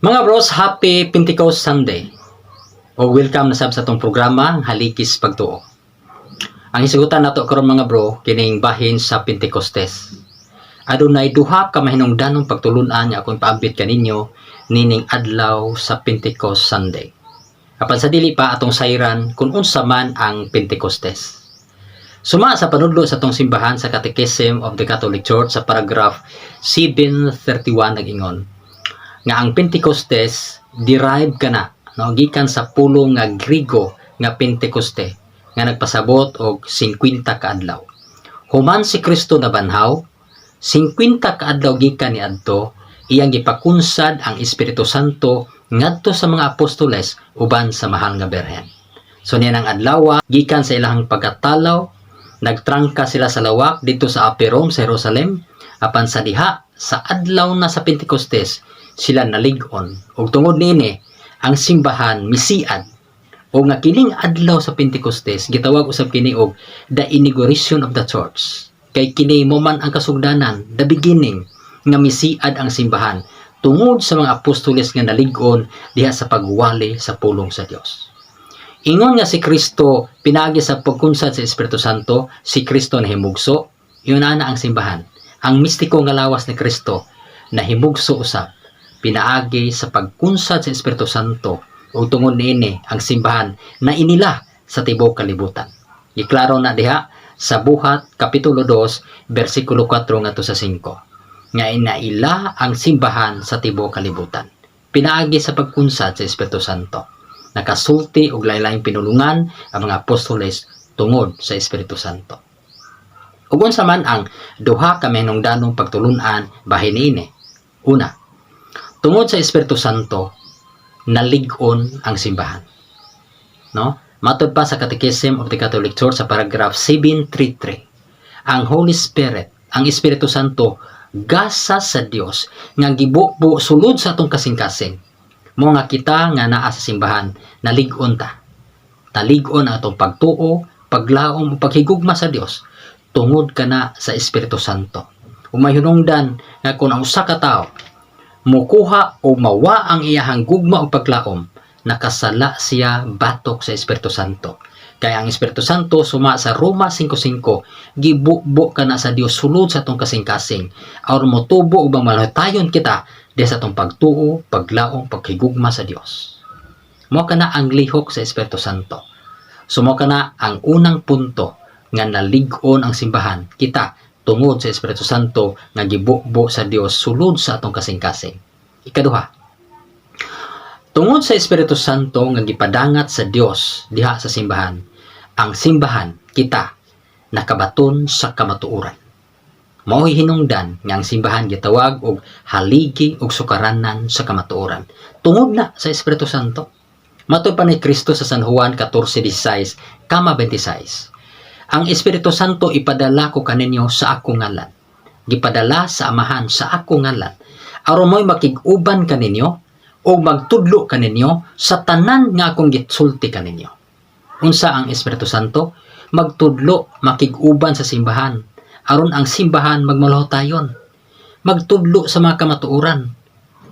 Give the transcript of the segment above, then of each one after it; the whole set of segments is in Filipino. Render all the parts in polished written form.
Mga bros, happy Pentecost Sunday. O welcome na sab sa tong programa Haligis Pagtuo. Ang hisugutan nato karon mga bro kining bahin sa Pentecostes. Adunay duha ka mahinungdanong pagtulun-an nga akong paabit kaninyo nining adlaw sa Pentecost Sunday. Apan sa dili pa atong sayran kung unsa man ang Pentecostes. Suma sa panudlo sa tong simbahan sa Catechism of the Catholic Church sa paragraph 731 nag-ingon nga ang Pentecostes derived kana gikan sa pulong nga Griego nga Pentecoste nga nagpasabot og 50 ka adlaw. Human si Kristo nabanhaw 50 ka adlaw gikan niadto iyang gipakunsad ang Espiritu Santo ngadto sa mga apostoles uban sa mahal nga Birhen. So niya ang adlaw gikan sa ilahang pagkatalaw nagtrangka sila sa lawak dito sa Upper Room sa Jerusalem apan sa diha sa adlaw na sa Pentecostes sila nalig-on ug tungod niini ang simbahan misiad o nga kining adlaw sa Pentecostes gitawag usab kini og the inauguration of the church kay kini mo man ang kasugdanan the beginning nga misiad ang simbahan tungod sa mga apostoles nga nalig-on diha sa pagwali sa pulong sa Dios. Ingon nga si Kristo pinagi sa pagkunsad sa Espiritu Santo, si Kristo nahimugso, yun na ang simbahan. Ang mistiko nga lawas ni Kristo nahimugso usab pinaagi sa pagkunsad sa Espiritu Santo ug tungod niini ang simbahan na inila sa tibuok kalibutan. Giklaro na diha sa Buhat kapitulo 2 bersikulo 4 ngadto sa 5 nga inaila ang simbahan sa tibuok kalibutan. Pinaagi sa pagkunsad sa Espiritu Santo. Nakasulti og lain-laing pinulungan ang mga apostoles tungod sa Espiritu Santo. Ug unsa man ang duha ka mahinungdanong pagtulun-an bahin niini? Una, tungod sa Espiritu Santo, nalig-on ang simbahan. No? Matod pa sa Catechism of the Catholic Church sa paragraph 733, ang Holy Spirit, ang Espiritu Santo, gasa sa Dios nga gibubo sulod sa atong kasing-kasing. Mo nga kita nga naa sa simbahan, nalig-on ta. Talig-on ang atong pagtuo, paglaom, paghigugma sa Dios tungod kana sa Espiritu Santo. Umayhunungdan nga kung ang usa ka tawo mukuha o mawa ang iyahang gugma o paglaom, nakasala siya batok sa Espiritu Santo. Kaya ang Espiritu Santo suma sa Roma 5:5, gibubo ka na sa Dios sulod sa atong kasing-kasing. Aron motubo ubang malahitayon kita di sa atong pagtuo, paglaom, paghigugma sa Dios. Mo kana ang lihok sa Espiritu Santo. Sumo kana ang unang punto nga nalig-on ang simbahan kita tungod sa Espiritu Santo nga gibubo sa Dios sulod sa atong kasing-kasing. Ikaduha, tungod sa Espiritu Santo nga gipadangat sa Dios diha sa simbahan, ang simbahan kita nakabaton sa kamatuoran. Mao'y hinungdan nga ang simbahan gitawag og haligi og sukaranan sa kamatuoran tungod na sa Espiritu Santo. Matud pa ni Kristo sa San Juan 14:16, 26. Ang Espiritu Santo ipadala ko kaninyo sa akong ngalan. Gipadala sa Amahan sa akong ngalan. Aron mo'y makig-uban kaninyo o magtudlo kaninyo sa tanan nga akong gitsulti kaninyo. Unsa ang Espiritu Santo? Magtudlo, makig-uban sa simbahan. Aron ang simbahan magmalahutayon. Magtudlo sa mga kamatuoran.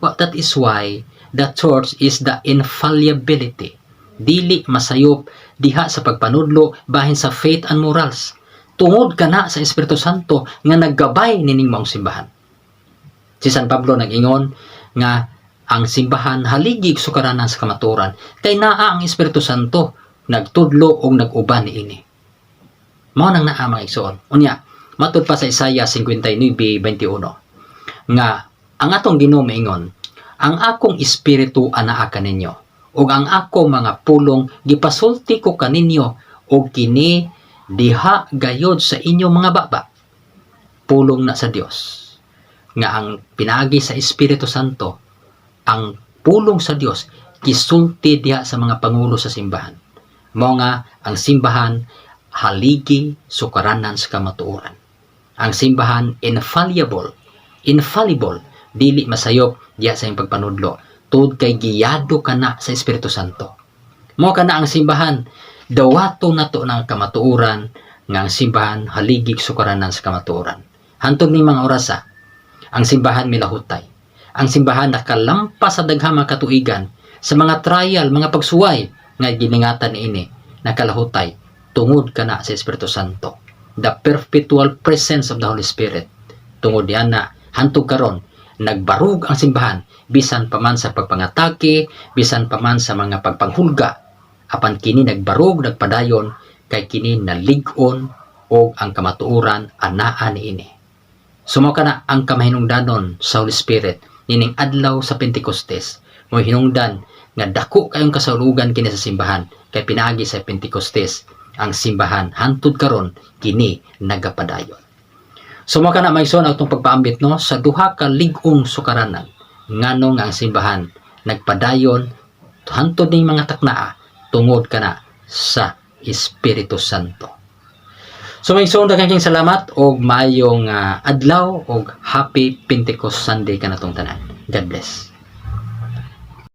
Well, that is why the church is the infallibility. Dili masayop diha sa pagpanudlo bahin sa faith and morals. Tungod kana sa Espiritu Santo nga naggabay nining maong simbahan. Si San Pablo nag-ingon nga ang simbahan haligig sukaranan sa kamatuoran kay naa ang Espiritu Santo nagtudlo og nag-uban niini. Mao nang naa mga igsoon. Unya, matud pa sa Isaiah 59:21 nga ang atong Ginoo maingon, ang akong espiritu anaa kaninyo ug ang ako mga pulong gipasulti ko kaninyo ug kini diha gayod sa inyo mga baba. Pulong na sa Dios nga ang pinagi sa Espiritu Santo, ang pulong sa Dios gisulti diha sa mga pangulo sa simbahan. Mao nga ang simbahan haligi sukaranan sa kamatuoran. Ang simbahan infallible, dili masayop diha sa iyang pagpanudlo tungod kay giyado kana sa Espiritu Santo. Mao kana ang simbahan dawato nato ng kamatuoran nga ang simbahan haligig sukaranan sa kamatuoran. Hantod ning mga orasa ang simbahan milahutay. ang simbahan nakalampas sa daghang mga katuigan sa mga trial, mga pagsuway nga giningatan ini nakalahutay tungod kana sa Espiritu Santo, the perpetual presence of the Holy Spirit. Tungod diyan na hantog karon nagbarug ang simbahan bisan pa man sa pagpangatake, bisan pa man sa mga pagpanghulga, apan kini nagbarug nagpadayon kay kini nalig-on o ang kamatuoran anaa niini. Sumo kana ang kamahinungdanon sa Holy Spirit nining adlaw sa Pentecostes. Mo hinungdan nga dako kayong kasaulogan kini sa simbahan kay pinaagi sa Pentecostes ang simbahan hantud karon kini nagapadayon. Sumo kana maigsoon atong pagpaambit no sa duha ka lig-ong sukaranan nganong ang simbahan nagpadayon hantud ning mga taknaa tungod kana sa Espiritu Santo. So may isong daghang salamat og maayong adlaw og happy Pentecost Sunday kanatong tanan. God bless.